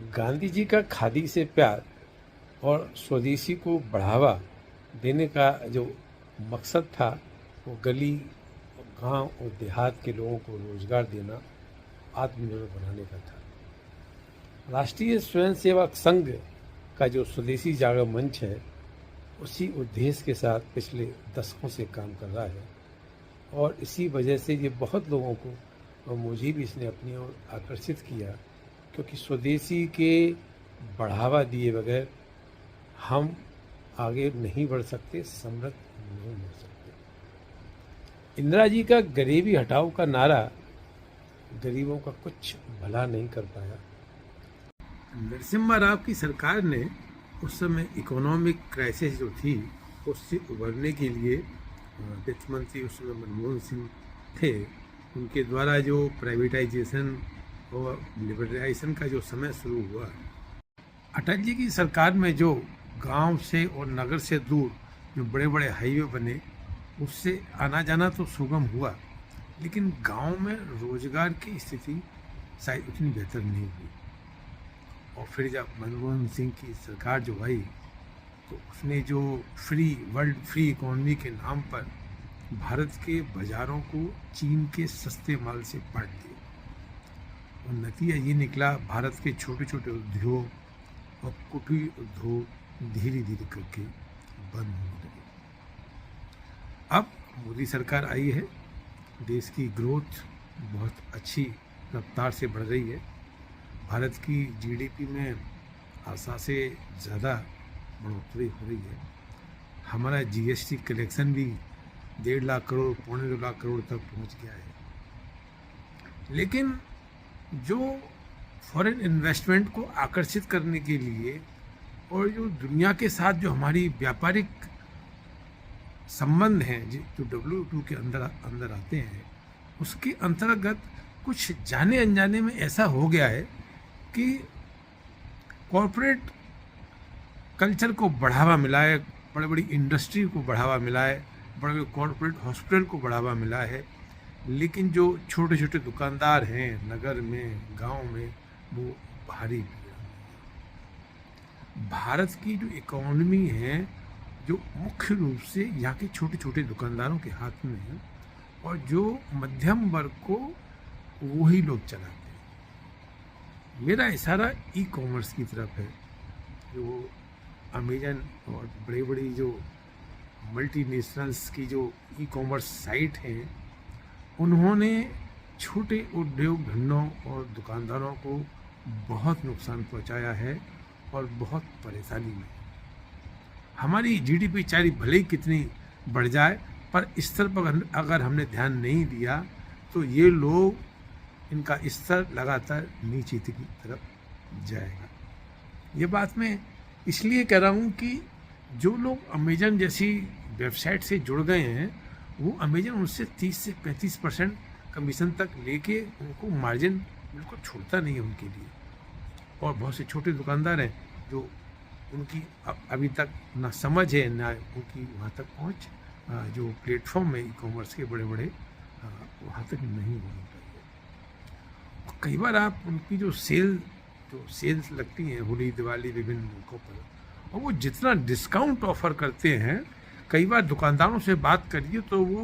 गांधी जी का खादी से प्यार और स्वदेशी को बढ़ावा देने का जो मकसद था वो गली, गांव और देहात के लोगों को रोजगार देना, आत्मनिर्भर बनाने का था। राष्ट्रीय स्वयंसेवक संघ का जो स्वदेशी जागरण मंच है, उसी उद्देश्य के साथ पिछले दशकों से काम कर रहा है और इसी वजह से ये बहुत लोगों को और मुझे भी इसने अपनी ओर आकर्षित किया, क्योंकि स्वदेशी के बढ़ावा दिए बगैर हम आगे नहीं बढ़ सकते, समृद्ध नहीं हो सकते। इंदिरा जी का गरीबी हटाओ का नारा गरीबों का कुछ भला नहीं कर पाया। नरसिम्हा राव की सरकार ने उस समय इकोनॉमिक क्राइसिस जो थी उससे उभरने के लिए वित्त मंत्री उस समय मनमोहन सिंह थे, उनके द्वारा जो प्राइवेटाइजेशन और लिबरलाइजेशन का जो समय शुरू हुआ, अटल जी की सरकार में जो गांव से और नगर से दूर जो बड़े बड़े हाईवे बने, उससे आना जाना तो सुगम हुआ, लेकिन गांव में रोजगार की स्थिति शायद उतनी बेहतर नहीं हुई। और फिर जब मनमोहन सिंह की सरकार जो आई तो उसने जो वर्ल्ड फ्री इकोनॉमी के नाम पर भारत के बाज़ारों को चीन के सस्ते माल से पाट दिया और नतीजा ये निकला, भारत के छोटे छोटे उद्योग और कुटीर उद्योग धीरे धीरे करके बंद होने लगे। अब मोदी सरकार आई है, देश की ग्रोथ बहुत अच्छी रफ्तार से बढ़ रही है, भारत की जीडीपी में आशा से ज़्यादा बढ़ोतरी हो रही है, हमारा जीएसटी कलेक्शन भी 1.5 लाख करोड़, 1.25 लाख करोड़ तक पहुंच गया है। लेकिन जो फॉरेन इन्वेस्टमेंट को आकर्षित करने के लिए और जो दुनिया के साथ जो हमारी व्यापारिक संबंध हैं जो WTO के अंदर आते हैं, उसके अंतर्गत कुछ जाने अनजाने में ऐसा हो गया है कि कॉरपोरेट कल्चर को बढ़ावा मिला है, बड़ी बड़ी इंडस्ट्री को बढ़ावा मिला है, बड़े बड़े कॉरपोरेट हॉस्पिटल को बढ़ावा मिला है, लेकिन जो छोटे छोटे दुकानदार हैं नगर में, गांव में, वो भारी भारत की जो इकोनॉमी है जो मुख्य रूप से यहाँ के छोटे छोटे दुकानदारों के हाथ में है और जो मध्यम वर्ग को वही लोग चलाते हैं। मेरा इशारा ई कॉमर्स की तरफ है। जो अमेजन और बड़ी बड़ी जो मल्टीनेशनल्स की जो ई कॉमर्स साइट हैं, उन्होंने छोटे उद्योग धंधों और दुकानदारों को बहुत नुकसान पहुंचाया है और बहुत परेशानी में। हमारी जीडीपी चाहे भले ही कितनी बढ़ जाए, पर स्तर पर अगर हमने ध्यान नहीं दिया तो ये लोग इनका स्तर लगातार नीचे की तरफ जाएगा। ये बात मैं इसलिए कह रहा हूँ कि जो लोग अमेजन जैसी वेबसाइट से जुड़ गए हैं, वो अमेजन उनसे 30 से 35% कमीशन तक लेके उनको मार्जिन बिल्कुल छोड़ता नहीं है उनके लिए। और बहुत से छोटे दुकानदार हैं जो उनकी अभी तक ना समझ है ना उनकी वहाँ तक पहुँच, जो प्लेटफॉर्म है ई कॉमर्स के बड़े बड़े, वहाँ तक नहीं होनी चाहिए। कई बार आप उनकी जो सेल्स लगती हैं होली दिवाली विभिन्न मौक़ों पर, और वो जितना डिस्काउंट ऑफर करते हैं, कई बार दुकानदारों से बात करिए तो वो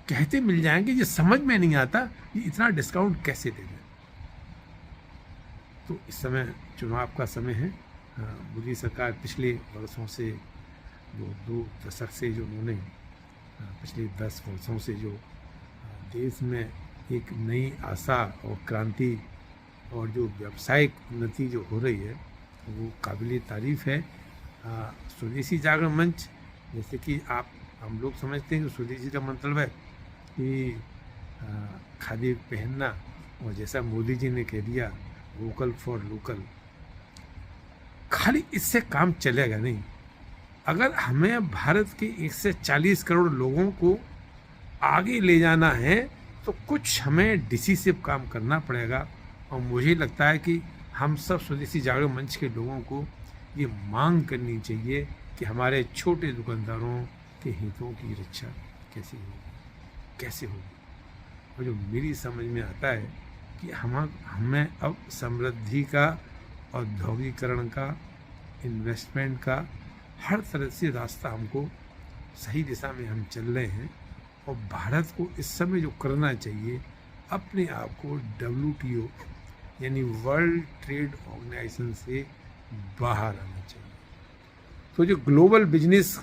कहते मिल जाएंगे, ये समझ में नहीं आता ये इतना डिस्काउंट कैसे दे दें। तो इस समय चुनाव का समय है। मोदी सरकार पिछले वर्षों से जो 2 दशक से जो उन्होंने पिछले 10 वर्षों से जो देश में एक नई आशा और क्रांति और जो व्यावसायिक उन्नति जो हो रही है वो काबिल तारीफ़ है। स्वदेशी जागरण मंच, जैसे कि हम लोग समझते हैं कि स्वदेशी का मतलब है कि खादी पहनना, और जैसा मोदी जी ने कह दिया वोकल फॉर लोकल, खाली इससे काम चलेगा नहीं। अगर हमें भारत के 140 करोड़ लोगों को आगे ले जाना है तो कुछ हमें डिसिसिव काम करना पड़ेगा। और मुझे लगता है कि हम सब स्वदेशी जागरण मंच के लोगों को ये मांग करनी चाहिए कि हमारे छोटे दुकानदारों के हितों की रक्षा कैसे होगी। और जो मेरी समझ में आता है कि हमें अब समृद्धि का औद्योगिकरण का, इन्वेस्टमेंट का, हर तरह से रास्ता हमको सही दिशा में हम चल रहे हैं। और भारत को इस समय जो करना चाहिए, अपने आप को WTO यानी वर्ल्ड ट्रेड ऑर्गेनाइजेशन से बाहर आना चाहिए। तो जो ग्लोबल बिजनेस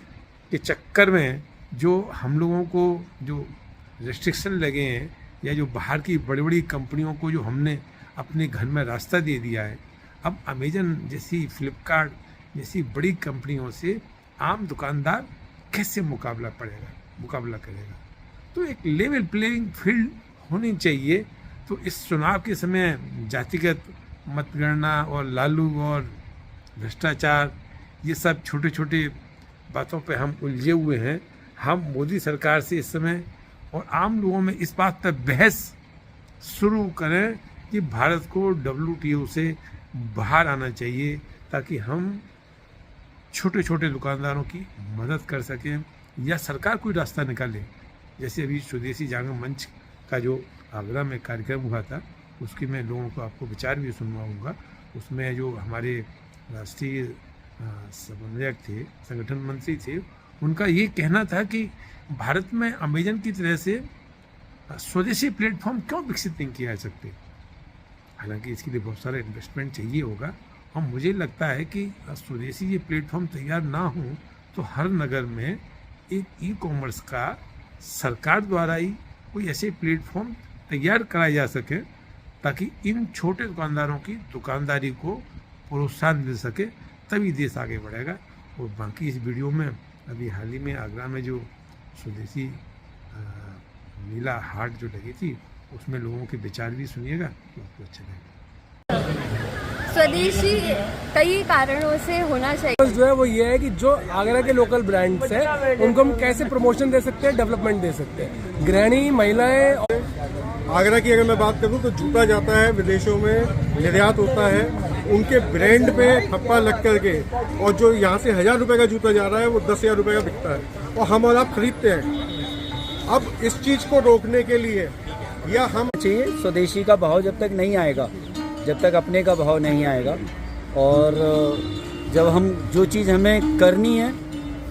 के चक्कर में जो हम लोगों को जो रेस्ट्रिक्शन लगे हैं, या जो बाहर की बड़ी बड़ी कंपनियों को जो हमने अपने घर में रास्ता दे दिया है, अब अमेजन जैसी, फ्लिपकार्ट जैसी बड़ी कंपनियों से आम दुकानदार कैसे मुकाबला करेगा। तो एक लेवल प्लेइंग फील्ड होनी चाहिए। तो इस चुनाव के समय जातिगत मतगणना और लालू और भ्रष्टाचार, ये सब छोटे छोटे बातों पे हम उलझे हुए हैं। हम मोदी सरकार से इस समय और आम लोगों में इस बात पर बहस शुरू करें कि भारत को WTO से बाहर आना चाहिए, ताकि हम छोटे छोटे दुकानदारों की मदद कर सकें, या सरकार कोई रास्ता निकाले। जैसे अभी स्वदेशी जागरण मंच का जो आगरा में कार्यक्रम हुआ था, उसकी मैं लोगों को आपको विचार भी सुनवाऊंगा। उसमें जो हमारे राष्ट्रीय समन्वयक थे, संगठन मंत्री थे, उनका ये कहना था कि भारत में अमेजन की तरह से स्वदेशी प्लेटफॉर्म क्यों विकसित नहीं किया जा सकते। हालांकि इसके लिए बहुत सारा इन्वेस्टमेंट चाहिए होगा, और मुझे लगता है कि स्वदेशी ये प्लेटफॉर्म तैयार ना हो तो हर नगर में एक ई-कॉमर्स का सरकार द्वारा ही कोई ऐसे प्लेटफॉर्म तैयार कराया जा सके, ताकि इन छोटे दुकानदारों की दुकानदारी को प्रोत्साहन मिल सके, तभी देश आगे बढ़ेगा। और बाकी इस वीडियो में अभी हाल ही में आगरा में जो स्वदेशी मेला हाट जो लगी थी, उसमें लोगों के विचार भी सुनिएगा तो आपको अच्छा लगेगा। स्वदेशी कई कारणों से होना चाहिए। जो है वो ये है कि जो आगरा के लोकल ब्रांड्स हैं उनको हम कैसे प्रमोशन दे सकते हैं, डेवलपमेंट दे सकते हैं। गृहिणी, महिलाएं। आगरा की अगर मैं बात करूं तो जूता जाता है विदेशों में, निर्यात होता है, उनके ब्रांड पे ठप्पा लग करके, और जो यहाँ से 1000 रुपए का जूता जा रहा है वो 10,000 रुपए का बिकता है, और हम और आप खरीदते हैं। अब इस चीज को रोकने के लिए या हम चाहिए, स्वदेशी का भाव जब तक नहीं आएगा, जब तक अपने का भाव नहीं आएगा, और जब हम जो चीज़ हमें करनी है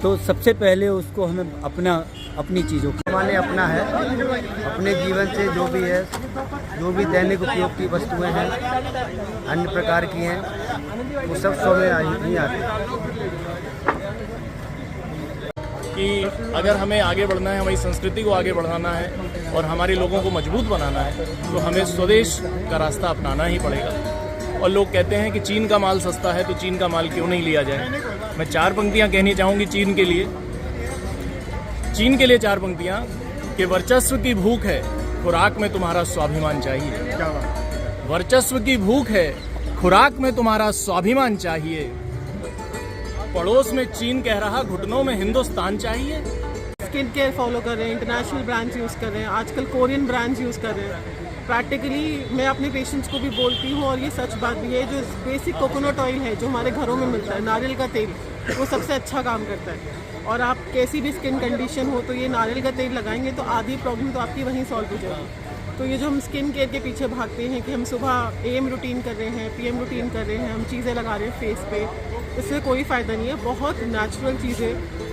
तो सबसे पहले उसको हमें अपनी चीज़ों को हमारे अपना है, अपने जीवन से जो भी है, जो भी दैनिक उपयोग की वस्तुएं हैं, अन्य प्रकार की हैं, वो सब सौ में नहीं आती। कि अगर हमें आगे बढ़ना है, हमारी संस्कृति को आगे बढ़ाना है और हमारे लोगों को मजबूत बनाना है, तो हमें स्वदेश का रास्ता अपनाना ही पड़ेगा। और लोग कहते हैं कि चीन का माल सस्ता है, तो चीन का माल क्यों नहीं लिया जाए। मैं 4 पंक्तियां कहनी चाहूँगी चीन के लिए 4 पंक्तियां कि वर्चस्व की भूख है, खुराक में तुम्हारा स्वाभिमान चाहिए। वर्चस्व की भूख है, खुराक में तुम्हारा स्वाभिमान चाहिए। पड़ोस में चीन कह रहा, घुटनों में हिंदुस्तान चाहिए। स्किन केयर फॉलो कर रहे हैं, इंटरनेशनल ब्रांड्स यूज़ कर रहे हैं, आजकल कोरियन ब्रांड्स यूज़ कर रहे हैं। प्रैक्टिकली मैं अपने पेशेंट्स को भी बोलती हूँ, और ये सच बात भी है, जो बेसिक कोकोनट ऑयल है जो हमारे घरों में मिलता है, नारियल का तेल, वो सबसे अच्छा काम करता है। और आप कैसी भी स्किन कंडीशन हो तो ये नारियल का तेल लगाएंगे तो आधी प्रॉब्लम तो आपकी वहीं सॉल्व हो जाएगी। तो ये जो हम स्किन केयर के पीछे भागते हैं कि हम सुबह AM रूटीन कर रहे हैं, PM रूटीन कर रहे हैं, हम चीज़ें लगा रहे हैं फेस पे, इससे कोई फ़ायदा नहीं है। बहुत नेचुरल चीज़ें,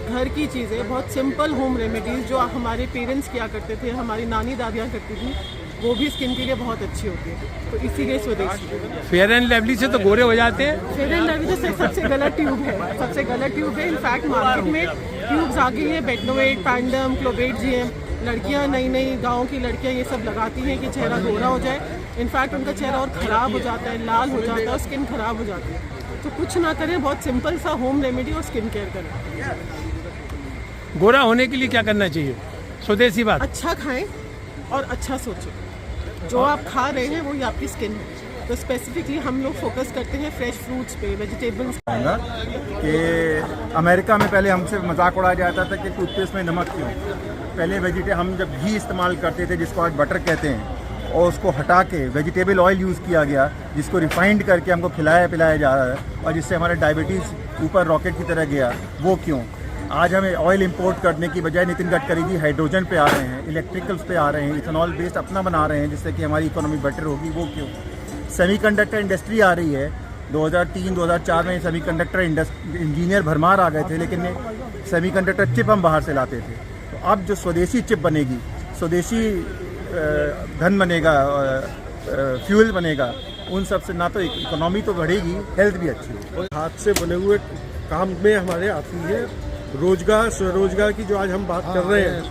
घर की चीज़ें, बहुत सिंपल होम रेमेडीज़ जो हमारे पेरेंट्स किया करते थे, हमारी नानी दादियाँ करती थी, वो भी स्किन के लिए बहुत अच्छी होती है। तो इसीलिए स्वदेशी। फेयर एंड लवली से तो गोरे हो जाते हैं। फेयर एंड लवली तो सबसे गलत ट्यूब है, सबसे गलत ट्यूब है। इनफैक्ट मार्केट में ट्यूब्स आ गई है, बेटनोवेट, पैंडम, क्लोबेट GM। लड़कियां, नई गांव की लड़कियां ये सब लगाती हैं कि चेहरा गोरा हो जाए। इनफैक्ट उनका चेहरा और ख़राब हो जाता है, लाल हो जाता है और स्किन ख़राब हो जाती है। तो कुछ ना करें, बहुत सिंपल सा होम रेमेडी और स्किन केयर करें। गोरा होने के लिए क्या करना चाहिए? स्वदेशी बात। अच्छा खाएं और अच्छा सोचें। जो आप खा रहे हैं वही आपकी स्किन है। तो स्पेसिफिकली हम लोग फोकस करते हैं फ्रेश फ्रूट्स पे, वेजिटेबल्स। कि अमेरिका में पहले हमसे मजाक उड़ाया जाता था कि टूथपेस्ट में नमक क्यों। पहले हम जब घी इस्तेमाल करते थे, जिसको आज बटर कहते हैं, और उसको हटा के वेजिटेबल ऑयल यूज़ किया गया, जिसको रिफाइंड करके हमको खिलाया पिलाया जा रहा है, और जिससे हमारा डायबिटीज़ ऊपर रॉकेट की तरह गया, वो क्यों। आज हमें ऑयल इंपोर्ट करने की बजाय नितिन गडकरी जी हाइड्रोजन पे आ रहे हैं, इलेक्ट्रिकल्स पे आ रहे हैं, इथेनॉल बेस्ड अपना बना रहे हैं, जिससे कि हमारी इकोनॉमी बेटर होगी, वो क्यों। सेमीकंडक्टर इंडस्ट्री आ रही है, 2003-2004 में सेमीकंडक्टर इंजीनियर भरमार आ गए थे, लेकिन सेमीकंडक्टर चिप हम बाहर से लाते थे। तो अब जो स्वदेशी चिप बनेगी, स्वदेशी धन बनेगा, फ्यूल बनेगा, उन सब से ना तो इकोनॉमी तो बढ़ेगी, हेल्थ भी अच्छी होगी। हाथ से बने हुए काम में हमारे आती है रोजगार, स्वरोजगार की जो आज हम बात कर रहे हैं,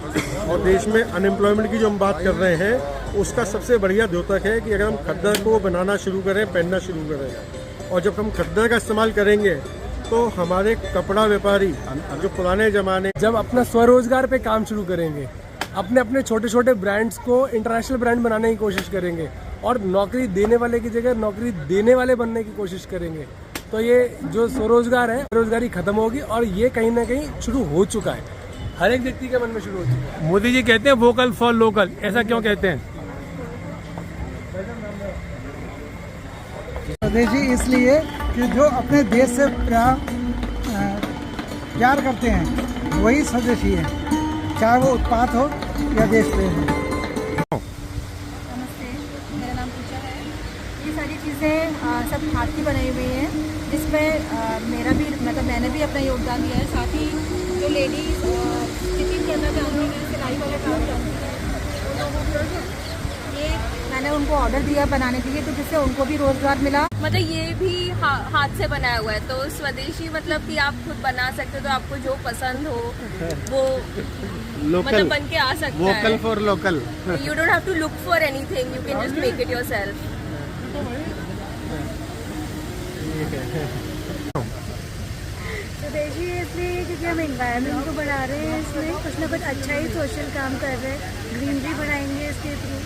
और देश में अनएम्प्लॉयमेंट की जो हम बात कर रहे हैं, उसका सबसे बढ़िया द्योतक है कि अगर हम खद्दर को बनाना शुरू करें, पहनना शुरू करें, और जब हम खद्दर का इस्तेमाल करेंगे तो हमारे कपड़ा व्यापारी जो पुराने ज़माने, जब अपना स्वरोजगार पे काम शुरू करेंगे, अपने अपने छोटे छोटे ब्रांड्स को इंटरनेशनल ब्रांड बनाने की कोशिश करेंगे, और नौकरी देने वाले की जगह नौकरी देने वाले बनने की कोशिश करेंगे, तो ये जो स्वरोजगार है, बेरोजगारी खत्म होगी। और ये कहीं ना कहीं शुरू हो चुका है, हर एक व्यक्ति के मन में शुरू हो चुका है। मोदी जी कहते हैं वोकल फॉर लोकल, ऐसा क्यों कहते हैं? स्वदेशी इसलिए कि जो अपने देश से प्यार करते हैं वही स्वदेशी है, चाहे वो उत्पाद हो या देश प्रेम हो। नमस्ते, मेरा नाम पूजा है। ये सारी चीज़ें सब हाथ की बनाई हुई हैं, जिसमें मेरा भी मतलब मैंने भी अपना योगदान दिया है। साथ ही जो लेडीज स्टिचिंग करना चाहती हैं, सिलाई वाला काम करती हैं, उन लोगों को ये मैंने उनको ऑर्डर दिया बनाने के लिए, तो जिससे उनको भी रोजगार मिला। मतलब ये भी हाथ से बनाया हुआ है, तो स्वदेशी मतलब कि आप खुद बना सकते हो, तो आपको जो पसंद हो वो मतलब बन के आ सकता है। Vocal for local. You don't have to look for anything, you can just make it yourself. Swadeshi इसलिए क्योंकि हम एनवायरनमेंट को बढ़ा रहे हैं, इसमें कुछ ना कुछ अच्छा ही सोशल काम कर रहे हैं, ग्रीनरी बढ़ाएंगे इसके थ्रू।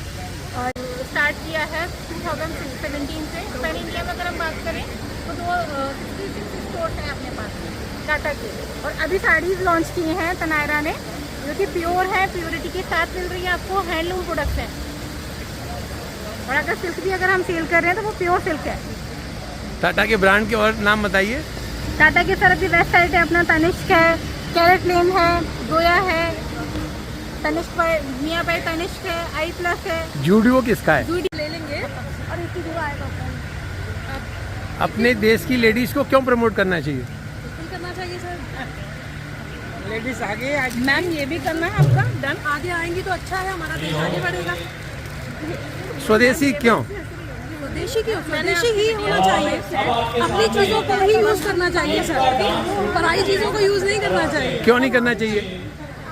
और स्टार्ट किया है 2017 से। पैन इंडिया में अगर हम बात करें तो 66 स्टोर हैं अपने पास टाटा के, और अभी साड़ीज लॉन्च की हैं तनायरा ने, जो कि प्योर है, प्योरिटी के साथ मिल रही है आपको, हैंडलूम प्रोडक्ट्स हैं। और अगर सिल्क भी अगर हम सेल कर रहे हैं तो वो प्योर सिल्क है। टाटा के ब्रांड के और नाम बताइए। टाटा की सर अभी वेबसाइट है अपना, तनिष्क है, कैरेट लेन है, गोया है, तनिष्क पर मियाँ भाई तनिष्क है, आई प्लस है। जूडियो किसका है? जूडी ले लेंगे और इसी जगह आएगा। अपने देश की लेडीज को क्यों प्रमोट करना चाहिए? करना चाहिए सर, लेडीज आगे मैम ये भी करना है आपका, डन। आगे आएंगी तो अच्छा है, हमारा देश आगे बढ़ेगा। स्वदेशी क्यों? स्वदेशी क्यों? स्वदेशी ही होना चाहिए, अपनी चीज़ों को ही यूज़ करना चाहिए सर, पराई चीज़ों को यूज़ नहीं करना चाहिए। क्यों नहीं करना चाहिए?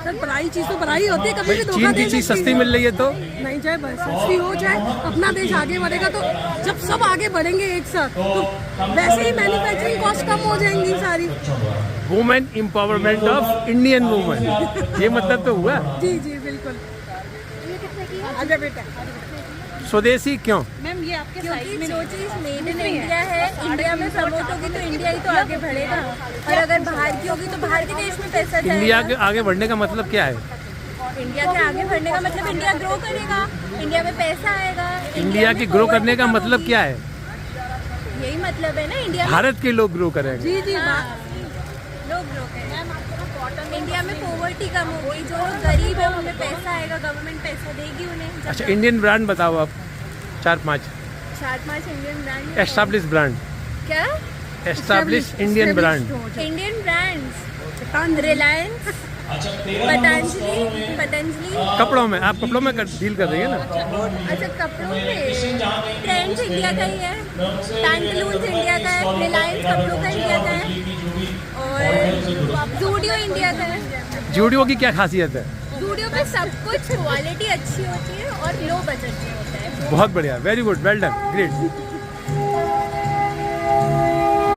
सर पराई चीज़ तो पराई होती है, कभी भी धोखा चीन दे की चीज सकती सस्ती है। मिल रही है तो नहीं, चाहे सस्ती हो, चाहे अपना देश आगे बढ़ेगा, तो जब सब आगे बढ़ेंगे एक साथ, तो वैसे ही मैन्युफैक्चरिंग कॉस्ट कम हो जाएंगी सारी। Women empowerment of Indian women, ये मतलब तो हुआ। जी जी बिल्कुल। ये कितने की है? आजा बेटा। स्वदेशी क्यों? मैम ये आपके क्योंकि जो चीज़ मेड इन इंडिया है, इंडिया में प्रमोट होगी तो इंडिया ही तो आगे बढ़ेगा, और अगर बाहर की होगी तो बाहर के देश में पैसा जाएगा। इंडिया के आगे बढ़ने का मतलब क्या है? इंडिया के आगे बढ़ने का मतलब इंडिया ग्रो करेगा, इंडिया में पैसा आएगा। इंडिया के ग्रो करने का मतलब क्या है? यही मतलब है ना, इंडिया में भारत के लोग ग्रो करेंगे। जी जी लोग ग्रो करेंगे। इंडिया में पॉवर्टी कम होगी, जो लोग गरीब है उनमें पैसा आएगा, गवर्नमेंट पैसा देगी उन्हें। अच्छा, इंडियन ब्रांड बताओ आप, 4-5 इंडियन ब्रांड। Establish brand. क्या? Establish Indian brand. Indian brands, Reliance, Patanjali. कपड़ों में, आप कपड़ों में डील कर रही है ना? अच्छा, कपड़ों में ट्रेंड्स इंडिया का ही है, पैंटलून्स इंडिया का है, रिलायंस कपड़ों का इंडिया का है, और जूडियो इंडिया का है। जूडियो की क्या खासियत है? जूडियो पे सब कुछ क्वालिटी अच्छी होती है और लो बजट में होता है। बहुत बढ़िया, very good, well done, great.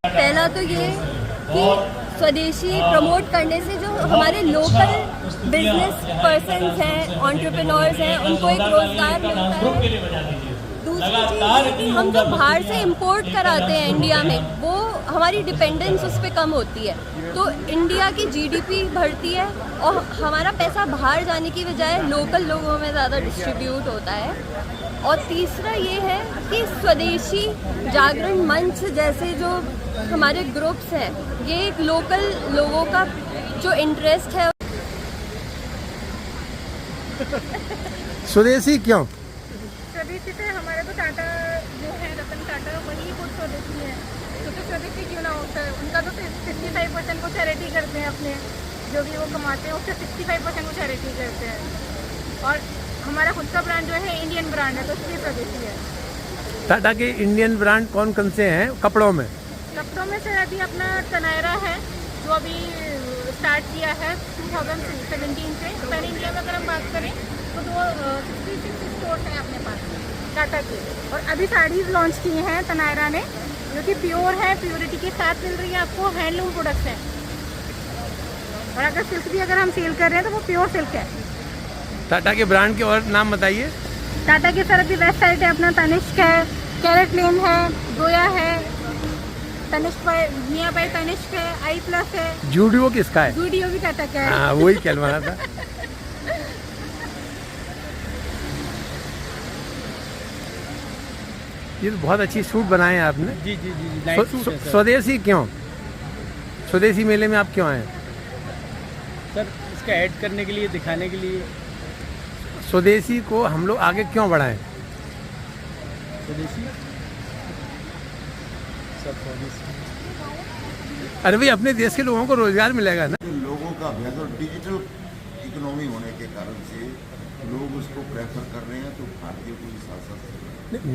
पहला तो ये कि स्वदेशी प्रमोट करने से जो हमारे लोकल बिजनेस पर्सन्स हैं, एंटरप्रेन्योर्स हैं, उनको एक रोजगार मिलता है। दूसरी चीज़ है कि हम जो बाहर से इंपोर्ट कराते हैं इंडिया में, वो हमारी डिपेंडेंस उस पर कम होती है, तो इंडिया की जीडीपी बढ़ती है और हमारा पैसा बाहर जाने की बजाय लोकल लोगों में ज़्यादा डिस्ट्रीब्यूट होता है। और तीसरा ये है कि स्वदेशी जागरण मंच जैसे जो हमारे ग्रुप्स हैं, ये एक लोकल लोगों का जो इंटरेस्ट है। स्वदेशी क्यों? स्वदेशी से हमारे तो टाटा जो है, रतन टाटा, वही खुद स्वदेशी है। स्वदेशी क्यों ना हो सर, उनका तो 65% वो चैरिटी करते हैं, अपने जो भी वो कमाते हैं उससे 65% वो चैरिटी करते हैं। और हमारा खुद का ब्रांड जो है इंडियन ब्रांड है, तो इसलिए स्वदेशी है। टाटा के इंडियन ब्रांड कौन कौन से हैं कपड़ों में? कपड़ों में सर अभी अपना तनायरा है जो अभी स्टार्ट किया है 2017 से। पैन इंडिया में अगर हम बात करें तो 66 स्टोर्स हैं अपने पास टाटा के। और अभी साड़ीज लॉन्च की हैं तनायरा ने, जो कि प्योर है, प्योरिटी के साथ मिल रही है आपको, हैंडलूम प्रोडक्ट्स हैं। और अगर सिल्क भी अगर हम सेल कर रहे हैं तो वो प्योर सिल्क है। टाटा के ब्रांड के और नाम बताइए। टाटा के सर अभी वेस्ट साइड है अपना तनिष्क है, कैरेट लेन है, गोया है, तनिष्क मियाँ भाई तनिष्क है, आई प्लस है। जूडियो किसका है? जूडियो भी टाटा का है। हाँ, वही कहलवाना था। ये तो बहुत अच्छी सूट बनाए हैं आपने। जी जी जी, नाइट सूट है सर। स्वदेशी क्यों? स्वदेशी मेले में आप क्यों आए? सर इसका ऐड करने के लिए, दिखाने के लिए। स्वदेशी को हम लोग आगे क्यों बढ़ाएं? स्वदेशी सब स्वदेशी। अरे भाई, अपने देश के लोगों को रोजगार मिलेगा ना। लोगों का अभ्यास और डिजिटल इकोनॉमी होने के कारण से लोग उसको प्रेफर कर रहे हैं, तो भारतीय को साथ साथ।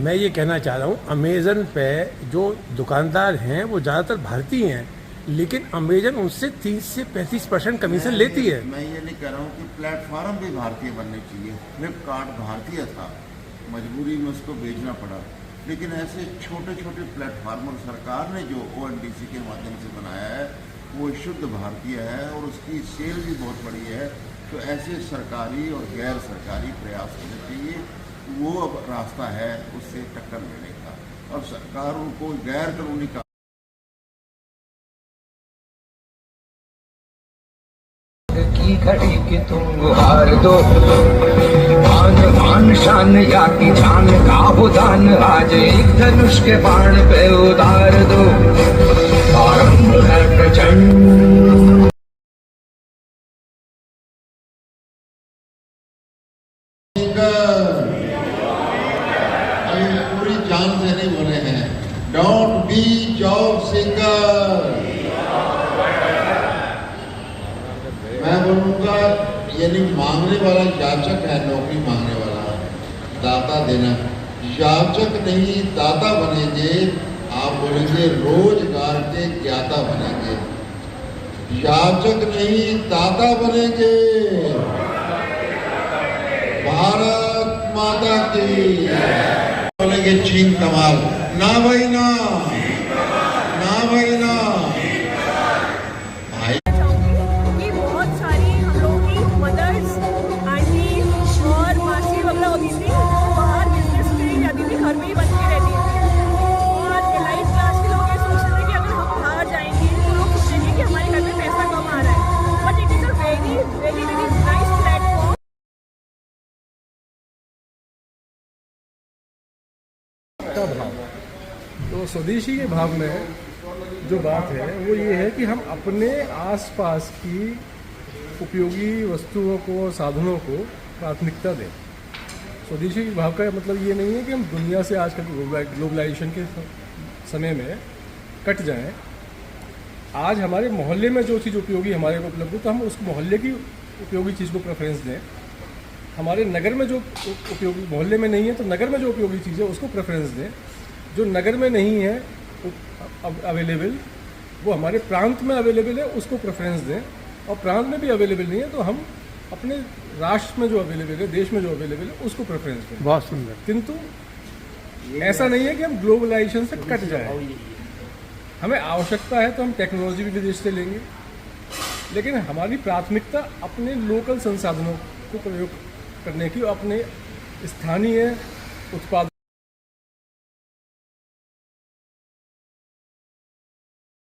मैं ये कहना चाह रहा हूँ, अमेजन पे जो दुकानदार हैं वो ज़्यादातर भारतीय हैं, लेकिन अमेजन उनसे 30 से 35% कमीशन लेती है। मैं ये नहीं कह रहा हूँ कि प्लेटफॉर्म भी भारतीय बनने चाहिए। फ्लिपकार्ट भारतीय था, मजबूरी में उसको बेचना पड़ा, लेकिन ऐसे छोटे छोटे प्लेटफार्म और सरकार ने जो ONDC के माध्यम से बनाया है वो शुद्ध भारतीय है और उसकी सेल भी बहुत बड़ी है। तो ऐसे सरकारी और गैर सरकारी प्रयास होने चाहिए, वो अब रास्ता है उससे टक्कर लेने का। और सरकार उनको गैर कानूनी का की घड़ी की तुम गुहार दो, आन आन शान या की जान का उदान, आज एक धनुष के बाण पे उतार दो, आरंभ है प्रचंड। पूरी जान से नहीं बोले हैं, डोंट बी जॉब सिंगर। मैं बोलूँगा यानी मांगने वाला याचक है, नौकरी मांगने वाला दाता देना। याचक नहीं दाता बनेंगे, आप बोलेंगे रोजगार के ज्ञाता बनेंगे। याचक नहीं दाता बनेंगे। भारत माता की। बोलेंगे चीन कमाल, ना भाई ना, ना भाई ना। का भाव, तो स्वदेशी के भाव में जो बात है वो ये है कि हम अपने आसपास की उपयोगी वस्तुओं को, साधनों को प्राथमिकता दें। स्वदेशी के भाव का मतलब ये नहीं है कि हम दुनिया से आजकल ग्लोबलाइजेशन के समय में कट जाएं। आज हमारे मोहल्ले में जो चीज़ उपयोगी हमारे को उपलब्ध हो तो हम उस मोहल्ले की उपयोगी चीज़ को प्रेफरेंस दें। हमारे नगर में जो उपयोगी, मोहल्ले में नहीं है तो नगर में जो उपयोगी चीज़ है उसको प्रेफरेंस दें। जो नगर में नहीं है अवेलेबल, वो हमारे प्रांत में अवेलेबल है, उसको प्रेफरेंस दें। और प्रांत में भी अवेलेबल नहीं है तो हम अपने राष्ट्र में जो अवेलेबल है, देश में जो अवेलेबल है, उसको प्रेफरेंस दें। बहुत सुंदर। किंतु ऐसा नहीं है कि हम ग्लोबलाइजेशन से कट जाए। हमें आवश्यकता है तो हम टेक्नोलॉजी भी विदेश से लेंगे, लेकिन हमारी प्राथमिकता अपने लोकल संसाधनों को प्रयोग करने की, अपने स्थानीय उत्पाद